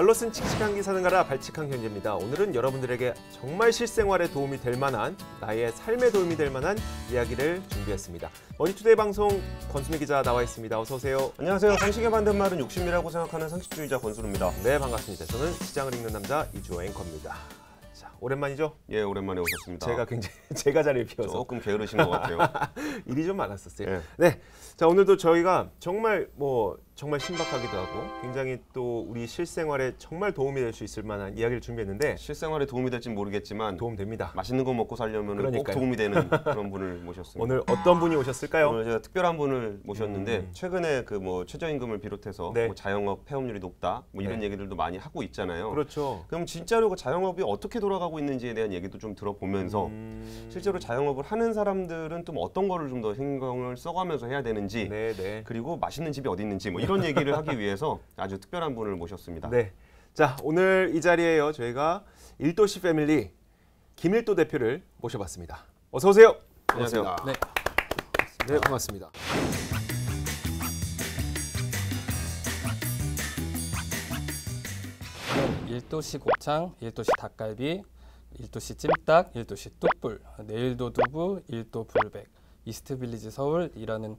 발로 쓴 칙칙한 기사는 가라 발칙한 경제입니다. 오늘은 여러분들에게 정말 실생활에 도움이 될 만한, 나의 삶에 도움이 될 만한 이야기를 준비했습니다. 머니투데이 방송 권순희 기자 나와 있습니다. 어서 오세요. 안녕하세요. 상식에 만든 말은 욕심이라고 생각하는 상식주의자 권순우입니다. 네, 반갑습니다. 저는 시장을 읽는 남자 이주호 앵커입니다. 자, 오랜만이죠? 예, 오랜만에 오셨습니다. 제가 자리를 비워서 조금 게으르신 것 같아요. 일이 좀 많았었어요. 예. 네, 자 오늘도 저희가 정말 신박하기도 하고 굉장히 또 우리 실생활에 정말 도움이 될 수 있을 만한 이야기를 준비했는데 실생활에 도움이 될지는 모르겠지만 도움 됩니다. 맛있는 거 먹고 살려면 꼭 도움이 되는 그런 분을 모셨습니다. 오늘 어떤 분이 오셨을까요? 오늘 제가 특별한 분을 모셨는데 최근에 그 최저임금을 비롯해서 네. 자영업 폐업률이 높다 이런 네. 얘기들도 많이 하고 있잖아요. 그렇죠. 그럼 진짜로 그 자영업이 어떻게 돌아가고 있는지에 대한 얘기도 좀 들어보면서 실제로 자영업을 하는 사람들은 또 어떤 거를 좀 더 신경을 써가면서 해야 되는지 네. 그리고 맛있는 집이 어디 있는지 이런 얘기를 하기 위해서 아주 특별한 분을 모셨습니다. 네. 자, 오늘 이 자리에요. 저희가 일도시 패밀리 김일도 대표를 모셔봤습니다. 어서 오세요. 안녕하세요. 네, 반갑습니다. 일도시 곱창, 일도시 닭갈비, 일도시 찜닭, 일도시 뚝불, 내일도 두부, 일도 불백, 이스트빌리지 서울이라는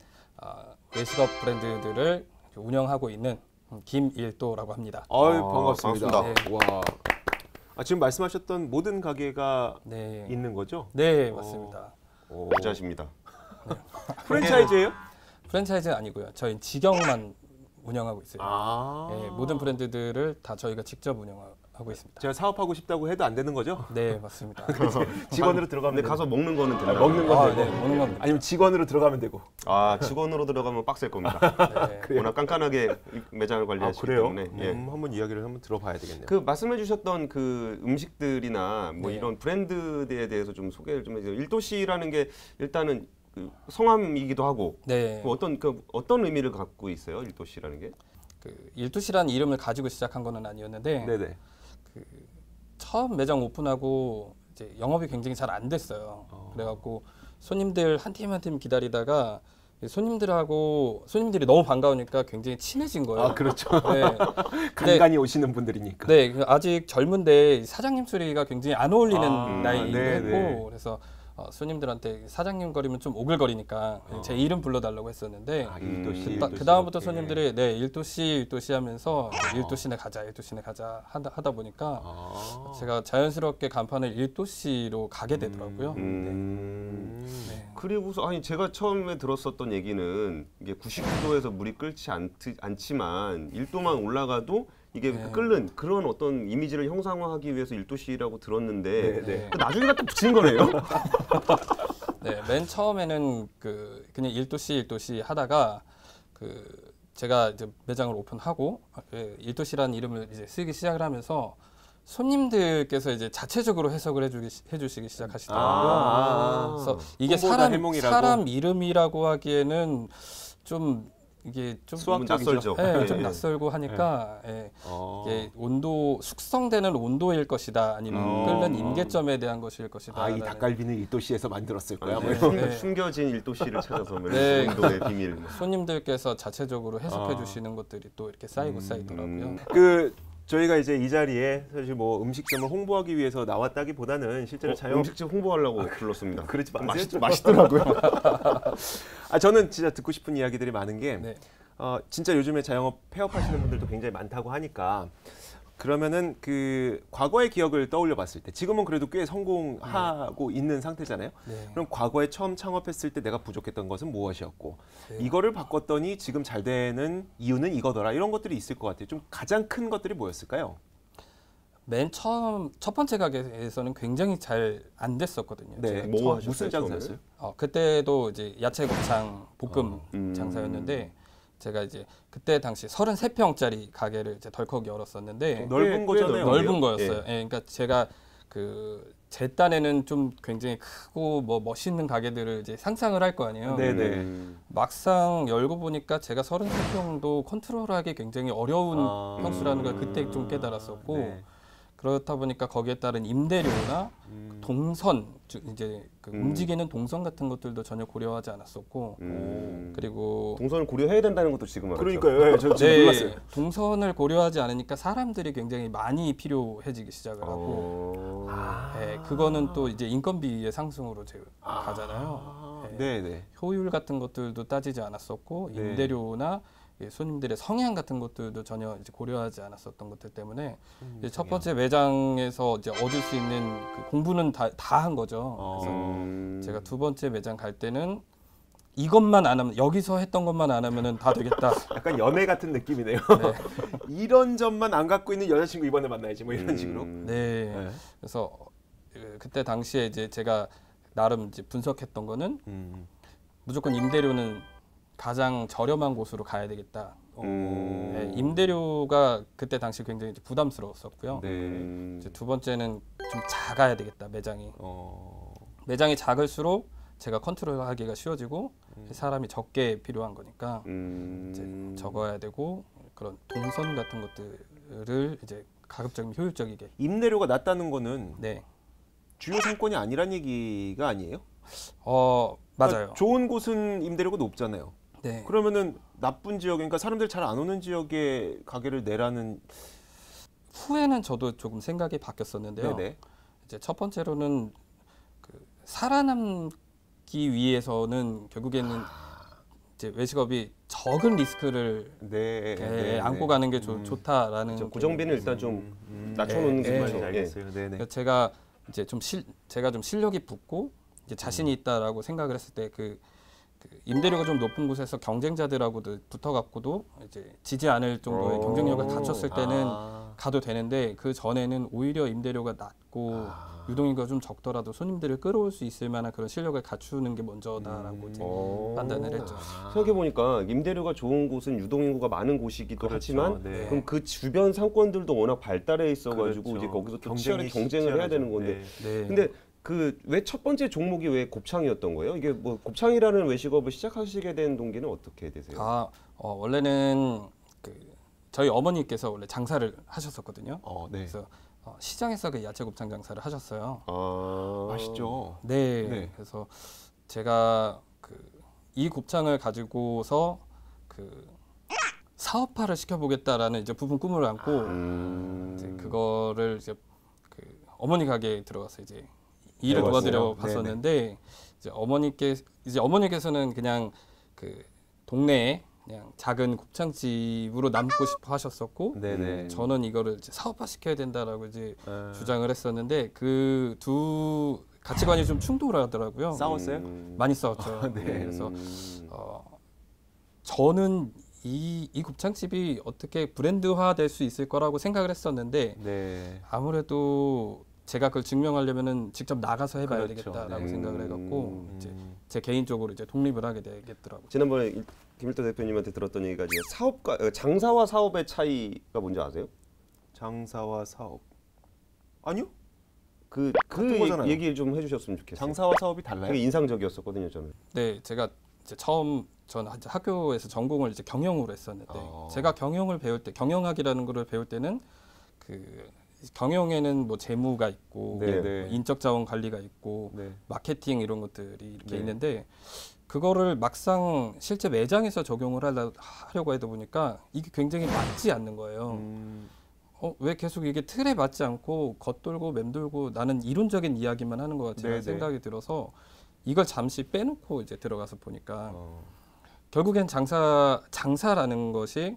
외식업 브랜드들을 운영하고 있는 김일도라고 합니다. 반갑습니다. 반갑습니다. 네. 와. 지금 말씀하셨던 모든 가게가 네, 있는 거죠? 네 맞습니다. 부자십니다. 프랜차이즈예요? 프랜차이즈는 아니고요. 저희 직영만 운영하고 있어요. 네, 모든 브랜드들을 다 저희가 직접 운영하고 있습니다. 제가 사업하고 싶다고 해도 안 되는 거죠? 네 맞습니다. 직원으로 들어가면 근데 가서 먹는 거는 되나요? 먹는 건 되고. 네, 먹는 겁니다. 아니면 직원으로 들어가면 되고. 직원으로 들어가면 빡셀 겁니다. 네. 워낙 깐깐하게 매장을 관리하시기 그래요? 때문에. 예. 한번 이야기를 한번 들어봐야 되겠네요. 그 말씀해주셨던 그 음식들이나 네. 이런 브랜드에 대해서 좀 소개를 좀 해주세요. 일도시라는 게 일단은 그 성함이기도 하고 네. 어떤 의미를 갖고 있어요? 일도시라는 게? 일도시라는 이름을 가지고 시작한 거는 아니었는데 네네. 처음 매장 오픈하고 이제 영업이 굉장히 잘 안 됐어요. 그래갖고 손님들 한 팀 한 팀 기다리다가 손님들이 너무 반가우니까 굉장히 친해진 거예요. 그렇죠. 네. 간간히 오시는 분들이니까. 네, 아직 젊은데 사장님 소리가 굉장히 안 어울리는 나이이기도 했고 그래서 손님들한테 사장님 거리면 좀 오글거리니까 제 이름 불러달라고 했었는데 일도시. 그 다음부터 손님들이 일도시 하면서 일도시네 가자 하다 보니까 제가 자연스럽게 간판을 일도시로 가게 되더라고요. 네. 그리고서 제가 처음에 들었었던 얘기는 이게 99도에서 물이 끓지 않지만 1도만 올라가도 이게 끓는 그런 어떤 이미지를 형상화하기 위해서 일도시라고 들었는데 나중에 갖다 붙인 거네요. 네, 맨 처음에는 그냥 일도시 하다가 제가 이제 매장을 오픈하고 일도시라는 이름을 이제 쓰기 시작을 하면서 손님들께서 이제 자체적으로 해석을 해주시기 시작하시더라고요. 그래서 이게 사람 이름이라고 하기에는 좀 이게 좀 낯설죠. 네, 좀 낯설고 하니까 이게 숙성되는 온도일 것이다, 아니면 끓는 임계점에 대한 것일 것이다. 이 닭갈비는 일도시에서 만들었을 거야. 숨겨진 일도시를 찾아서 네. 온도의 비밀. 손님들께서 자체적으로 해석해 주시는 것들이 또 이렇게 쌓이더라고요. 저희가 이제 이 자리에 사실 음식점을 홍보하기 위해서 나왔다기보다는 실제로 음식점 홍보하려고 불렀습니다. 그러지 마세요. 맛있더라고요. 저는 진짜 듣고 싶은 이야기들이 많은 게 진짜 요즘에 자영업 폐업하시는 분들도 굉장히 많다고 하니까 그러면은 과거의 기억을 떠올려 봤을 때 지금은 그래도 꽤 성공하고 있는 상태잖아요. 그럼 과거에 처음 창업했을 때 내가 부족했던 것은 무엇이었고 이거를 바꿨더니 지금 잘 되는 이유는 이거더라. 이런 것들이 있을 것 같아요. 좀 가장 큰 것들이 뭐였을까요? 맨 처음 첫 번째 가게에서는 굉장히 잘 안 됐었거든요. 네. 무슨 장사였어요? 그때도 이제 야채 곱창 볶음 장사였는데 제가 이제 그때 당시 33평짜리 가게를 이제 덜컥 열었었는데 넓은 거잖아요. 넓은 거였어요. 그러니까 제가 제 딴에는 좀 굉장히 크고 멋있는 가게들을 이제 상상을 할 거 아니에요. 막상 열고 보니까 제가 33평도 컨트롤하기 굉장히 어려운 평수라는 걸 그때 좀 깨달았었고 그렇다 보니까 거기에 따른 임대료나 동선 이제 그 움직이는 동선 같은 것들도 전혀 고려하지 않았었고 그리고 동선을 고려해야 된다는 것도 지금 알았죠. 그러니까요. 저 지금 몰랐어요. 동선을 고려하지 않으니까 사람들이 굉장히 많이 필요해지기 시작을 하고 그거는 또 이제 인건비의 상승으로 가잖아요. 네네. 효율 같은 것들도 따지지 않았었고 임대료나 손님들의 성향 같은 것들도 전혀 이제 고려하지 않았었던 것들 때문에 이제 첫 번째 매장에서 이제 얻을 수 있는 그 공부는 다 한 거죠. 그래서 제가 두 번째 매장 갈 때는 이것만 안 하면 여기서 했던 것만 안 하면은 다 되겠다. 약간 연애 같은 느낌이네요. 이런 점만 안 갖고 있는 여자친구 이번에 만나야지 뭐 이런 식으로. 네. 그래서 그때 당시에 이제 제가 나름 이제 분석했던 거는 무조건 임대료는 가장 저렴한 곳으로 가야 되겠다. 임대료가 그때 당시 굉장히 부담스러웠었고요. 네. 이제 두 번째는 좀 작아야 되겠다, 매장이. 매장이 작을수록 제가 컨트롤하기가 쉬워지고 사람이 적게 필요한 거니까 이제 적어야 되고 그런 동선 같은 것들을 이제 가급적 효율적이게. 임대료가 낮다는 거는 네. 주요 상권이 아니란 얘기가 아니에요? 맞아요. 그러니까 좋은 곳은 임대료가 높잖아요. 네. 그러면은 나쁜 지역, 그러니까 사람들 잘 안 오는 지역에 가게를 내라는. 후에는 저도 조금 생각이 바뀌었었는데요. 네네. 이제 첫 번째로는 그 살아남기 위해서는 결국에는 이제 외식업이 적은 리스크를 안고 가는 게 좋다라는. 그렇죠. 고정비는 일단 좀 낮춰놓는 게 좋죠. 알겠어요. 네네. 제가 이제 제가 좀 실력이 붙고 이제 자신이 있다라고 생각을 했을 때 그 임대료가 좀 높은 곳에서 경쟁자들하고도 붙어갖고도 이제 지지 않을 정도의 경쟁력을 갖췄을 때는 가도 되는데 그 전에는 오히려 임대료가 낮고 유동인구가 좀 적더라도 손님들을 끌어올 수 있을 만한 그런 실력을 갖추는 게 먼저다라고 이제 판단을 했죠. 생각해보니까 임대료가 좋은 곳은 유동인구가 많은 곳이기도 하지만 네. 그럼 그 주변 상권들도 워낙 발달해 있어가지고 그렇죠. 이제 거기서 또 치열하게 경쟁을 해야 되는 건데 네. 근데 그 왜 첫 번째 종목이 왜 곱창이었던 거예요? 이게 뭐 곱창이라는 외식업을 시작하시게 된 동기는 어떻게 되세요? 원래는 그 저희 어머니께서 원래 장사를 하셨었거든요. 네. 그래서 시장에서 그 야채 곱창 장사를 하셨어요. 맛있죠. 네. 네. 그래서 제가 이 곱창을 가지고서 사업화를 시켜보겠다라는 이제 부푼 꿈을 안고 이제 그거를 이제 어머니 가게에 들어가서 이제 일을 도와드려 봤었는데 이제 어머니께서는 그냥 동네에 그냥 작은 곱창집으로 남고 싶어 하셨었고 네네. 저는 이거를 이제 사업화 시켜야 된다라고 이제 주장을 했었는데 그 두 가치관이 좀 충돌하더라고요. 싸웠어요? 많이 싸웠죠. 네. 그래서 저는 이 곱창집이 어떻게 브랜드화 될 수 있을 거라고 생각을 했었는데 네. 아무래도 제가 그걸 증명하려면은 직접 나가서 해봐야 그렇죠. 되겠다라고 네. 생각을 해갖고 이제 제 개인적으로 이제 독립을 하게 되겠더라고요. 지난번에 김일도 대표님한테 들었던 얘기가 장사와 사업의 차이가 뭔지 아세요? 장사와 사업. 아니요? 그 거잖아요. 얘기 좀 해주셨으면 좋겠어요. 장사와 사업이 달라요? 되게 인상적이었었거든요, 저는. 네, 제가 이제 전 학교에서 전공을 이제 경영으로 했었는데 제가 경영을 배울 때 경영학이라는 거를 배울 때는 경영에는 뭐 재무가 있고 네, 뭐 네. 인적 자원 관리가 있고 네. 마케팅 이런 것들이 이렇게 네. 있는데 그거를 막상 실제 매장에서 적용을 하려고 하다 보니까 이게 굉장히 맞지 않는 거예요. 왜 계속 이게 틀에 맞지 않고 겉돌고 맴돌고 나는 이론적인 이야기만 하는 것 같지라는 네네. 생각이 들어서 이걸 잠시 빼놓고 이제 들어가서 보니까 결국엔 장사라는 것이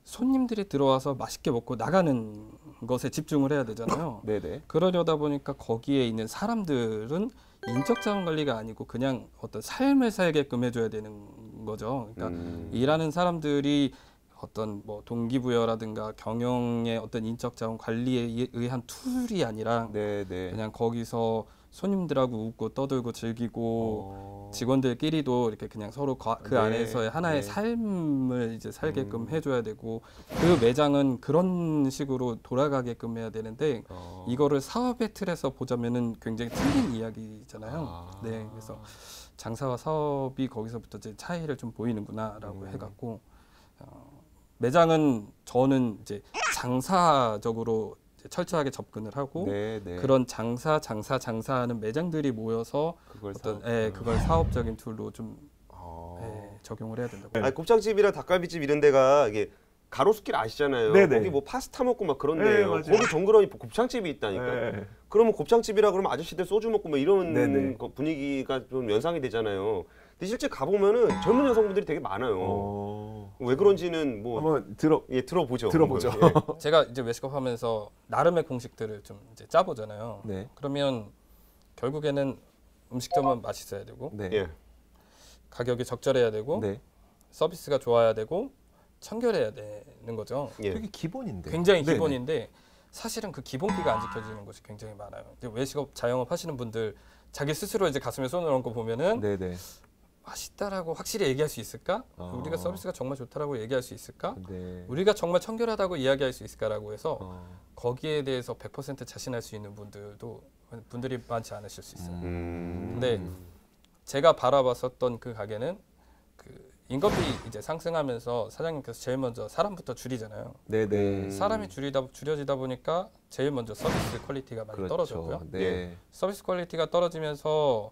손님들이 들어와서 맛있게 먹고 나가는 것에 집중을 해야 되잖아요. 네네. 그러려다 보니까 거기에 있는 사람들은 인적 자원 관리가 아니고 그냥 어떤 삶을 살게끔 해줘야 되는 거죠. 그러니까 일하는 사람들이 어떤 뭐 동기부여라든가 경영의 어떤 인적 자원 관리에 의한 툴이 아니라 네네. 그냥 거기서 손님들하고 웃고 떠들고 즐기고 직원들끼리도 이렇게 그냥 서로 그 네. 안에서의 하나의 네. 삶을 이제 살게끔 해줘야 되고 그 매장은 그런 식으로 돌아가게끔 해야 되는데 이거를 사업의 틀에서 보자면은 굉장히 틀린 이야기잖아요. 네, 그래서 장사와 사업이 거기서부터 이제 차이를 좀 보이는구나라고 해갖고 매장은 저는 이제 장사적으로 이제 철저하게 접근을 하고 네, 네. 그런 장사하는 매장들이 모여서 그걸 어떤 사업- 그걸 사업적인 툴로 좀 어. 적용을 해야 된다고. 아니, 곱창집이랑 닭갈비집 이런 데가 이게 가로수길 아시잖아요. 네네. 거기 뭐 파스타 먹고 막 네, 그런데요. 맞아요. 거기 정그러니 곱창집이 있다니까. 네. 그러면 곱창집이라 그러면 아저씨들 소주 먹고 뭐 이런 네네. 분위기가 좀 연상이 되잖아요. 근데 실제 가보면은 젊은 여성분들이 되게 많아요. 왜 그런지는 뭐 한번 들어보죠. 들어보죠. 한번. 제가 이제 외식업 하면서 나름의 공식들을 좀 이제 짜보잖아요. 네. 그러면 결국에는 음식점은 맛있어야 되고 네. 예. 예. 가격이 적절해야 되고 네. 서비스가 좋아야 되고 청결해야 되는 거죠. 예. 되게 기본인데. 굉장히 네네. 기본인데 사실은 그 기본기가 안 지켜지는 것이 굉장히 많아요. 이제 외식업 자영업 하시는 분들 자기 스스로 이제 가슴에 손을 얹고 보면은 네네. 맛있다라고 확실히 얘기할 수 있을까? 어. 우리가 서비스가 정말 좋다라고 얘기할 수 있을까? 네. 우리가 정말 청결하다고 이야기할 수 있을까라고 해서 어. 거기에 대해서 100% 자신할 수 있는 분들이 많지 않으실 수 있어요. 음. 근데 제가 바라봤었던 그 가게는 그 인건비 이제 상승하면서 사장님께서 제일 먼저 사람부터 줄이잖아요. 네네. 사람이 줄여지다 보니까 제일 먼저 서비스 퀄리티가 많이 그렇죠. 떨어졌고요. 네. 서비스 퀄리티가 떨어지면서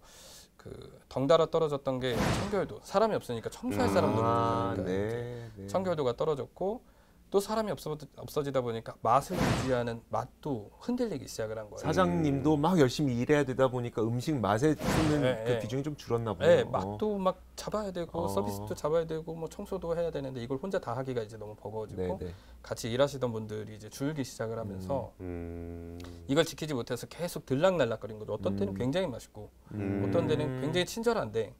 그 덩달아 떨어졌던 게 청결도. 사람이 없으니까 청소할 사람도 아, 없으니까 네. 네. 청결도가 떨어졌고 또 사람이 없어지다 보니까 맛을 유지하는 맛도 흔들리기 시작을 한 거예요. 사장님도 막 열심히 일해야 되다 보니까 음식 맛에 쓰는 네, 그 네. 비중이 좀 줄었나 보네요. 네, 맛도 막 잡아야 되고 어. 서비스도 잡아야 되고 뭐 청소도 해야 되는데 이걸 혼자 다 하기가 이제 너무 버거워지고 네네. 같이 일하시던 분들이 이제 줄기 시작을 하면서 음. 이걸 지키지 못해서 계속 들락날락거린 거죠. 어떤 때는 굉장히 맛있고 어떤 때는 굉장히 친절한데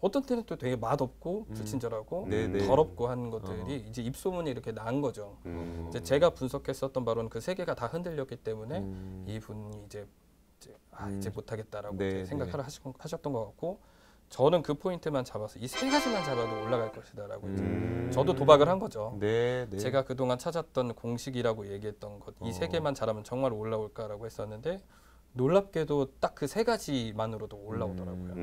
어떤 때는 또 되게 맛없고 불친절하고 네네. 더럽고 한 것들이 이제 입소문이 이렇게 난 거죠. 이제 제가 분석했었던 바로는 그 세 개가 다 흔들렸기 때문에 이분이 이제 못하겠다라고 네, 이제 생각을 하셨던 것 같고 저는 그 포인트만 잡아서 이 세 가지만 잡아도 올라갈 것이다라고 이제 저도 도박을 한 거죠. 네, 네. 제가 그동안 찾았던 공식이라고 얘기했던 것 이 세 개만 잘하면 정말 올라올까라고 했었는데 놀랍게도 딱 그 세 가지만으로도 올라오더라고요.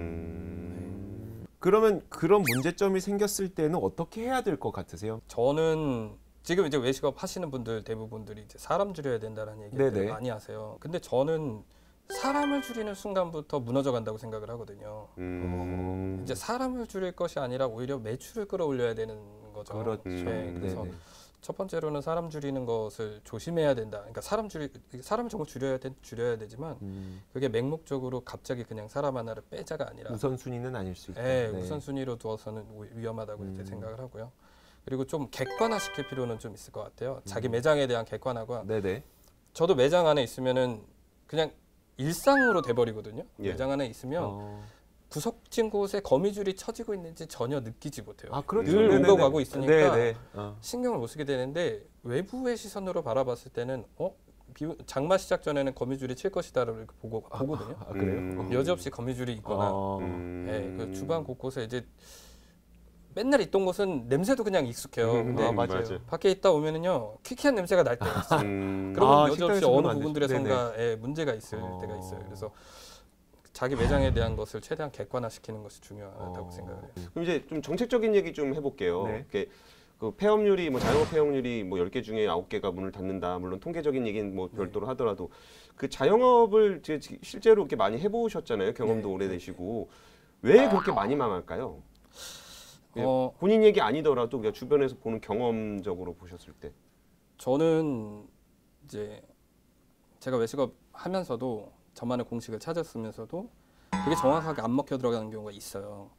그러면 그런 문제점이 생겼을 때는 어떻게 해야 될 것 같으세요? 저는 지금 이제 외식업 하시는 분들 대부분들이 이제 사람 줄여야 된다는 얘기를 네네. 많이 하세요. 근데 저는 사람을 줄이는 순간부터 무너져 간다고 생각을 하거든요. 이제 사람을 줄일 것이 아니라 오히려 매출을 끌어올려야 되는 거죠. 그렇죠. 네, 그래서 네네. 첫 번째로는 사람 줄이는 것을 조심해야 된다. 그러니까 사람을 정말 줄여야 되지만 그게 맹목적으로 갑자기 그냥 사람 하나를 빼자가 아니라 우선순위는 아닐 수 있다. 네, 네. 우선순위로 두어서는 위험하다고 이렇게 생각을 하고요. 그리고 좀 객관화시킬 필요는 좀 있을 것 같아요. 자기 매장에 대한 객관화가 네네. 저도 매장 안에 있으면은 그냥 일상으로 돼버리거든요. 예. 매장 안에 있으면 어. 구석진 곳에 거미줄이 쳐지고 있는지 전혀 느끼지 못해요. 아, 그렇죠. 늘 네네네. 오고 가고 있으니까 네네. 신경을 못 쓰게 되는데 외부의 시선으로 바라봤을 때는 장마 시작 전에는 거미줄이 칠 것이다라고 이렇게 보거든요. 아, 그래요? 여지없이 거미줄이 있거나 네, 그 주방 곳곳에 이제 맨날 있던 곳은 냄새도 그냥 익숙해요. 근데 아, 맞아요. 밖에 있다 오면은요 퀴퀴한 냄새가 날 때가 있어요. 그러면 아, 여지없이 식당에서 어느 그러면 안 부분들의 되죠. 네네. 성과에 문제가 있을 때가 있어요. 그래서 자기 매장에 대한 것을 최대한 객관화시키는 것이 중요하다고 생각을 해요. 그럼 이제 좀 정책적인 얘기 좀 해볼게요. 네. 이렇게 그 폐업률이 자영업 폐업률이 10개 중에 9개가 문을 닫는다. 물론 통계적인 얘기는 별도로 하더라도 그 자영업을 실제로 이렇게 많이 해보셨잖아요. 경험도 네. 오래되시고 왜 그렇게 많이 망할까요? 본인 얘기 아니더라도 그냥 주변에서 보는 경험적으로 보셨을 때. 저는 이제 제가 외식업 하면서도 저만의 공식을 찾았으면서도 그게 정확하게 안 먹혀 들어가는 경우가 있어요.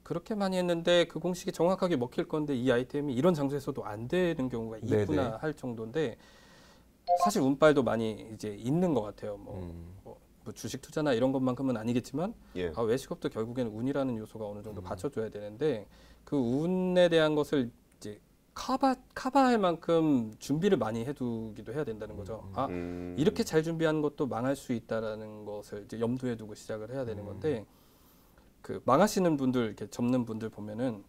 그렇게 많이 했는데 그 공식이 정확하게 먹힐 건데 이 아이템이 이런 장소에서도 안 되는 경우가 있구나 네네. 할 정도인데 사실 운빨도 많이 이제 있는 것 같아요. 뭐 주식 투자나 이런 것만큼은 아니겠지만 예. 외식업도 결국에는 운이라는 요소가 어느 정도 받쳐줘야 되는데 그 운에 대한 것을 이제 커버할 만큼 준비를 많이 해두기도 해야 된다는 거죠. 이렇게 잘 준비한 것도 망할 수 있다라는 것을 이제 염두에 두고 시작을 해야 되는 건데 그 망하시는 분들 이렇게 접는 분들 보면은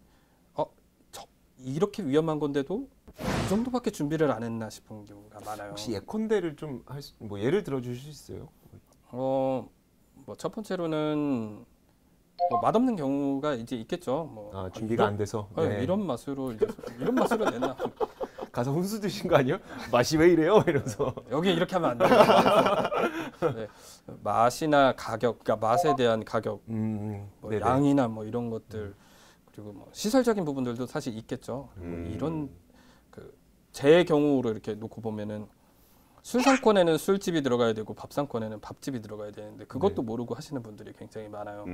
이렇게 위험한 건데도 이 정도밖에 준비를 안 했나 싶은 경우가 많아요. 혹시 예컨대를 좀 뭐 예를 들어 주실 수 있어요? 뭐 첫 번째로는 뭐 맛없는 경우가 이제 있겠죠. 준비가 안 돼서. 네. 이런 맛으로 냈나. 가서 훈수 드신 거 아니에요? 맛이 왜 이래요? 이러면서. 여기 이렇게 하면 안 돼요. 네. 맛이나 가격, 그러니까 맛에 대한 가격, 뭐 네네. 양이나 뭐 이런 것들, 그리고 뭐 시설적인 부분들도 사실 있겠죠. 뭐 이런 제 경우로 이렇게 놓고 보면은 술 상권에는 술집이 들어가야 되고 밥 상권에는 밥집이 들어가야 되는데 그것도 모르고 하시는 분들이 굉장히 많아요.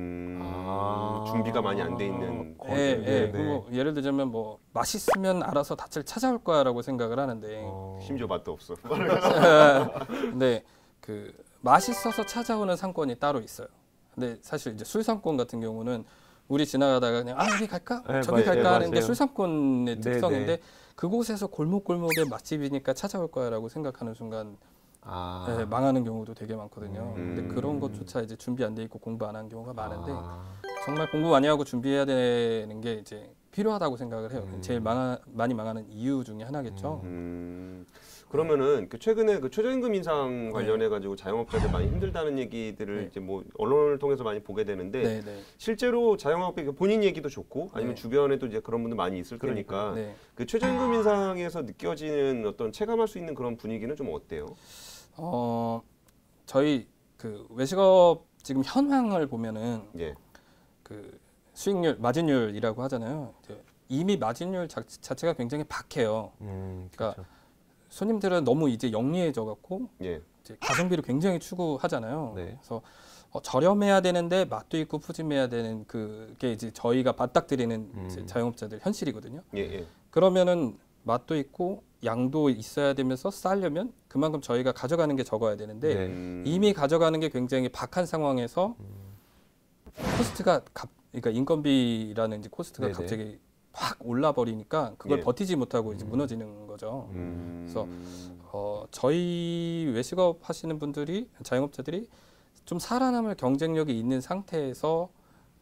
준비가 많이 안 돼 있는. 예, 네. 그리고 예를 들자면 뭐 맛있으면 알아서 닻을 찾아올 거야라고 생각을 하는데, 심지어 맛도 없어. 근데 그 맛있어서 찾아오는 상권이 따로 있어요. 근데 사실 이제 술 상권 같은 경우는 우리 지나가다가 그냥 여기 갈까? 네, 저기 갈까? 맞아요. 하는 게 술 상권의 네, 특성인데 네. 그곳에서 골목골목의 맛집이니까 찾아올 거야라고 생각하는 순간 아. 네, 망하는 경우도 되게 많거든요. 근데 그런 것조차 이제 준비 안 돼 있고 공부 안 한 경우가 많은데 정말 공부 많이 하고 준비해야 되는 게 이제 필요하다고 생각을 해요. 제일 많이 망하는 이유 중에 하나겠죠. 그러면은 최근에 그 최저임금 인상 관련해 가지고 자영업자들 많이 힘들다는 얘기들을 네. 이제 뭐 언론을 통해서 많이 보게 되는데 네, 네. 실제로 자영업자 본인 얘기도 좋고 아니면 네. 주변에도 이제 그런 분들 많이 있을 거니까 네. 그 최저임금 인상에서 느껴지는 어떤 체감할 수 있는 그런 분위기는 좀 어때요? 저희 그 외식업 지금 현황을 보면은 예. 그 수익률, 마진율이라고 하잖아요. 이제 이미 마진율 자체가 굉장히 박해요. 그러니까 손님들은 너무 이제 영리해져 갖고 예. 이제 가성비를 굉장히 추구하잖아요. 네. 그래서 저렴해야 되는데 맛도 있고 푸짐해야 되는 그게 이제 저희가 맞닥뜨리는 이제 자영업자들 현실이거든요. 예. 예. 그러면은 맛도 있고 양도 있어야 되면서 싸려면 그만큼 저희가 가져가는 게 적어야 되는데 네. 이미 가져가는 게 굉장히 박한 상황에서 코스트가 그러니까 인건비라는 이제 코스트가 네네. 갑자기 확 올라 버리니까 그걸 예. 버티지 못하고 이제 무너지는 거죠. 그래서 저희 외식업 하시는 분들이 자영업자들이 좀 살아남을 경쟁력이 있는 상태에서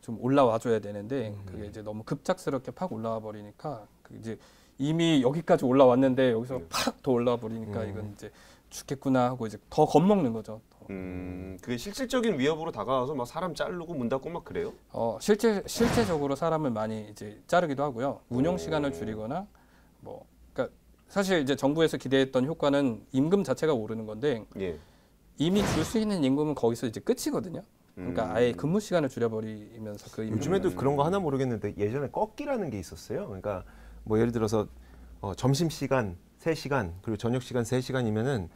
좀 올라와 줘야 되는데 그게 이제 너무 급작스럽게 팍 올라와 버리니까 그 이제 이미 여기까지 올라왔는데 여기서 팍 더 올라와 버리니까 이건 이제 죽겠구나 하고 이제 더 겁먹는 거죠. 그게 실질적인 위협으로 다가와서 막 사람 자르고 문 닫고 막 그래요? 실제적으로 사람을 많이 이제 자르기도 하고요. 운영 시간을 줄이거나 뭐 그러니까 사실 이제 정부에서 기대했던 효과는 임금 자체가 오르는 건데 예. 이미 줄 수 있는 임금은 거기서 이제 끝이거든요. 그러니까 아예 근무 시간을 줄여버리면서 그 임금 요즘에도 그런 거 하나 모르겠는데 예전에 꺾기라는 게 있었어요. 그러니까 뭐 예를 들어서 점심 시간 3시간 그리고 저녁 시간 3시간이면은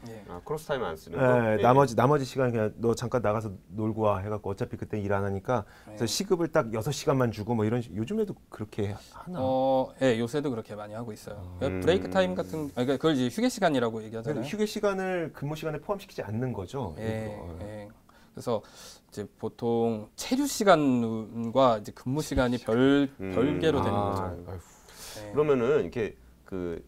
크로스 타임 안 쓰는 거? 예. 나머지 시간 그냥 너 잠깐 나가서 놀고 와 해갖고 어차피 그때 일 안 하니까 그래서 시급을 딱 6시간만 주고 뭐 이런 요즘에도 그렇게 하나? 예, 요새도 그렇게 많이 하고 있어요. 그러니까 브레이크 타임 같은 그러니까 그걸 이제 휴게 시간이라고 얘기하잖아요. 휴게 시간을 근무 시간에 포함시키지 않는 거죠. 예. 그래서 이제 보통 체류 시간과 이제 근무 시간이 별개로 되는 거죠. 예. 그러면은 이렇게 그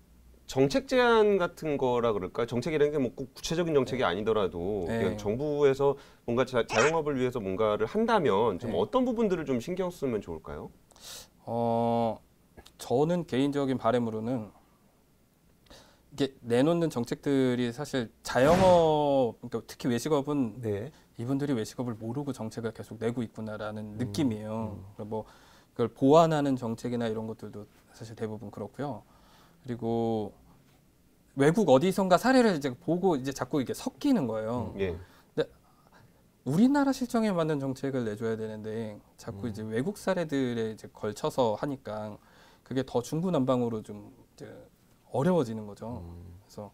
정책 제안 같은 거라 그럴까? 정책이라는 게 뭐 꼭 구체적인 정책이 아니더라도 그냥 정부에서 뭔가 자영업을 위해서 뭔가를 한다면 좀 어떤 부분들을 좀 신경 쓰면 좋을까요? 저는 개인적인 바람으로는 이게 내놓는 정책들이 사실 자영업, 그러니까 특히 외식업은 네. 이분들이 외식업을 모르고 정책을 계속 내고 있구나라는 느낌이에요. 뭐 그걸 보완하는 정책이나 이런 것들도 사실 대부분 그렇고요. 그리고 외국 어디선가 사례를 이제 보고 이제 자꾸 이게 섞이는 거예요. 예. 근데 우리나라 실정에 맞는 정책을 내줘야 되는데 자꾸 이제 외국 사례들에 이제 걸쳐서 하니까 그게 더 중구난방으로 좀 이제 어려워지는 거죠. 그래서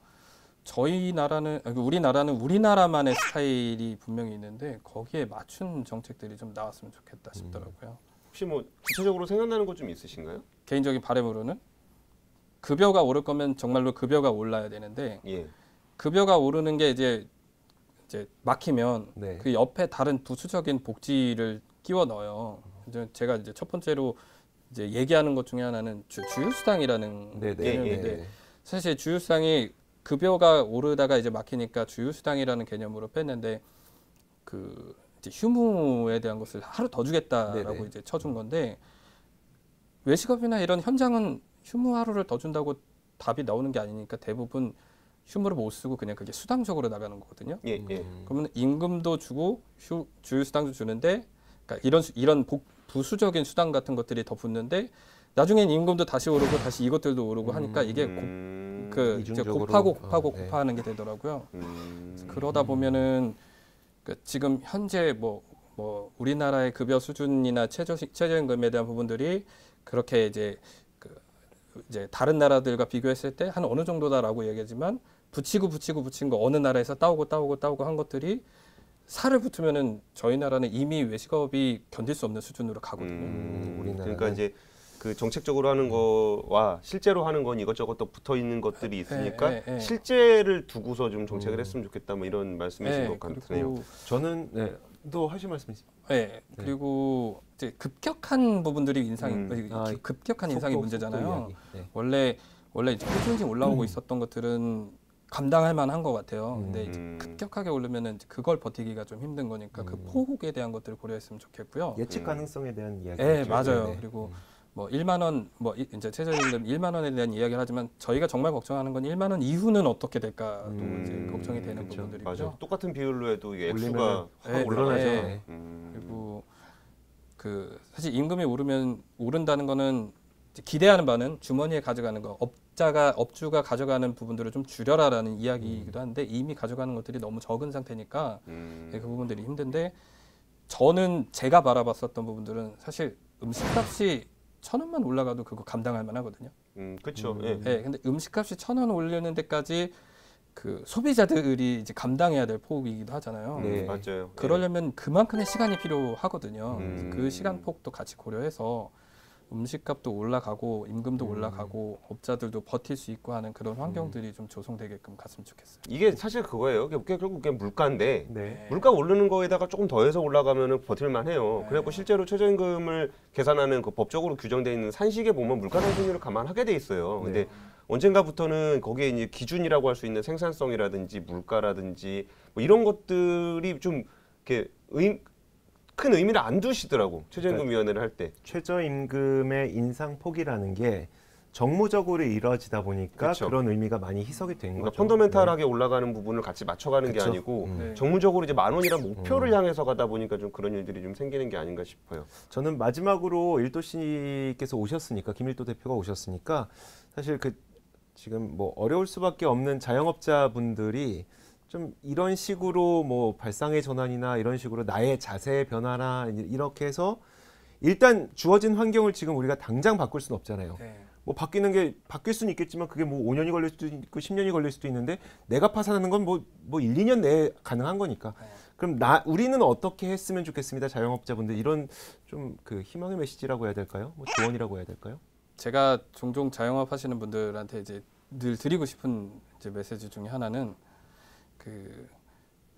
우리나라는 우리나라만의 스타일이 분명히 있는데 거기에 맞춘 정책들이 좀 나왔으면 좋겠다 싶더라고요. 혹시 뭐 구체적으로 생각나는 것 좀 있으신가요? 개인적인 바람으로는 급여가 오를 거면 정말로 급여가 올라야 되는데 예. 급여가 오르는 게 이제 막히면 네. 그 옆에 다른 부수적인 복지를 끼워 넣어요. 제가 이제 첫 번째로 이제 얘기하는 것 중에 하나는 주휴수당이라는 개념인데 사실 주휴수당이 급여가 오르다가 이제 막히니까 주휴수당이라는 개념으로 뺐는데 그 이제 휴무에 대한 것을 하루 더 주겠다라고 이제 쳐준 건데 외식업이나 이런 현장은 휴무 하루를 더 준다고 답이 나오는 게 아니니까 대부분 휴무를 못 쓰고 그냥 그게 수당적으로 나가는 거거든요. 예. 그러면 임금도 주고 주휴수당도 주는데 그러니까 이런 부수적인 수당 같은 것들이 더 붙는데 나중엔 임금도 다시 오르고 다시 이것들도 오르고 하니까 이게 그 이제 이중적으로. 곱하는 게 되더라고요. 그러다 보면은 그 지금 현재 뭐 우리나라의 급여 수준이나 최저임금에 대한 부분들이 그렇게 이제 이제 다른 나라들과 비교했을 때 한 어느 정도다라고 얘기하지만 붙인 거 어느 나라에서 따오고 한 것들이 살을 붙으면은 저희 나라는 이미 외식업이 견딜 수 없는 수준으로 가거든요. 그러니까 이제 그 정책적으로 하는 거와 실제로 하는 건 이것저것 또 붙어 있는 것들이 있으니까 실제를 두고서 좀 정책을 했으면 좋겠다 뭐 이런 말씀이신 것 같네요. 저는 또 하실 말씀 있습니까? 네. 그리고 이제 급격한 부분들이 급격한 인상이 문제잖아요. 원래 이제 꾸준히 올라오고 있었던 것들은 감당할 만한 것 같아요. 근데 이제 급격하게 오르면은 그걸 버티기가 좀 힘든 거니까 그 폭에 대한 것들을 고려했으면 좋겠고요. 예측 가능성에 대한 이야기. 네, 맞아요. 그리고 뭐 1만 원, 뭐 이제 최저임금 1만 원에 대한 이야기를 하지만 저희가 정말 걱정하는 건 1만 원 이후는 어떻게 될까도 이제 걱정이 되는 부분들이죠. 맞아요. 똑같은 비율로 해도 이게 액수가 확 올라가죠. 그리고 그 사실 임금이 오른다는 거는 기대하는 바는 주머니에 가져가는 거, 업주가 가져가는 부분들을 좀 줄여라라는 이야기이기도 한데 이미 가져가는 것들이 너무 적은 상태니까 그 부분들이 힘든데 저는 제가 바라봤었던 부분들은 사실 음식값이 1,000원만 올라가도 그거 감당할 만하거든요. 그렇죠. 근데 음식값이 1,000원 올리는 데까지 그 소비자들이 이제 감당해야 될 폭이기도 하잖아요. 맞아요. 그러려면 그만큼의 시간이 필요하거든요. 그 시간 폭도 같이 고려해서 음식값도 올라가고 임금도 올라가고 업자들도 버틸 수 있고 하는 그런 환경들이 좀 조성되게끔 갔으면 좋겠어요. 이게 사실 그거예요. 결국 그게 물가인데 물가 오르는 거에다가 조금 더해서 올라가면은 버틸만 해요. 그래갖고 실제로 최저임금을 계산하는 그 법적으로 규정되어 있는 산식에 보면 물가 상승률을 감안하게 돼 있어요. 근데 언젠가부터는 거기에 이제 기준이라고 할 수 있는 생산성이라든지 물가라든지 뭐 이런 것들이 좀 이렇게 큰 의미를 안 두시더라고. 최저임금위원회를 할 때. 최저임금의 인상폭이라는 게 정무적으로 이루어지다 보니까 그쵸. 그런 의미가 많이 희석이 된 그러니까 거죠. 펀더멘탈하게 올라가는 부분을 같이 맞춰가는 게 아니고 정무적으로 이제 10,000원이란 목표를 향해서 가다 보니까 좀 그런 일들이 좀 생기는 게 아닌가 싶어요. 저는 마지막으로 일도 씨께서 오셨으니까 김일도 대표가 오셨으니까 사실 그 지금 뭐 어려울 수밖에 없는 자영업자분들이 좀 이런 식으로 뭐 발상의 전환이나 이런 식으로 나의 자세의 변화나 이렇게 해서 일단 주어진 환경을 지금 우리가 당장 바꿀 수는 없잖아요. 뭐 바뀔 수는 있겠지만 그게 뭐 5년이 걸릴 수도 있고 10년이 걸릴 수도 있는데 내가 파산하는 건 뭐 1, 2년 내에 가능한 거니까. 그럼 우리는 어떻게 했으면 좋겠습니다. 자영업자분들 이런 좀 그 희망의 메시지라고 해야 될까요? 뭐 조언이라고 해야 될까요? 제가 종종 자영업 하시는 분들한테 이제 늘 드리고 싶은 이제 메시지 중에 하나는 그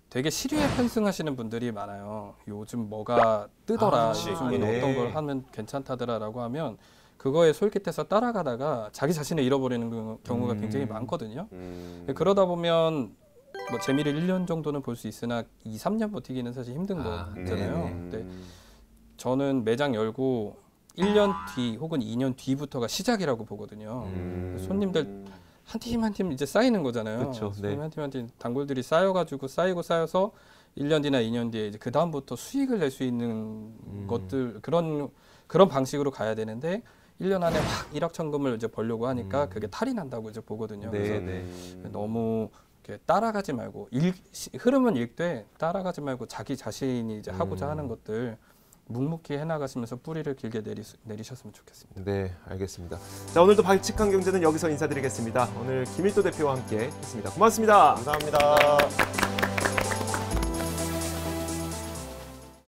되게 시류에 편승하시는 분들이 많아요. 요즘 뭐가 뜨더라, 요즘은 어떤 걸 하면 괜찮다더라라고 하면 그거에 솔깃해서 따라가다가 자기 자신을 잃어버리는 경우가 굉장히 많거든요. 그러다 보면 뭐 재미를 1년 정도는 볼 수 있으나 2, 3년 버티기는 사실 힘든 거잖아요. 근데 저는 매장 열고 1년 뒤 혹은 2년 뒤부터가 시작이라고 보거든요. 손님들 한 팀 한 팀 이제 쌓이는 거잖아요. 손님 한 팀 한 팀 단골들이 쌓여가지고 쌓여서 1년 뒤나 2년 뒤에 이제 그 다음부터 수익을 낼 수 있는 것들 그런 방식으로 가야 되는데 1년 안에 확 1억 천금을 이제 벌려고 하니까 그게 탈이 난다고 이제 보거든요. 그래서 너무 이렇게 따라가지 말고 흐름은 읽되 따라가지 말고 자기 자신이 이제 하고자 하는 것들 묵묵히 해나가시면서 뿌리를 길게 내리셨으면 좋겠습니다. 네, 알겠습니다. 자, 오늘도 발칙한 경제는 여기서 인사드리겠습니다. 오늘 김일도 대표와 함께 했습니다. 고맙습니다. 감사합니다.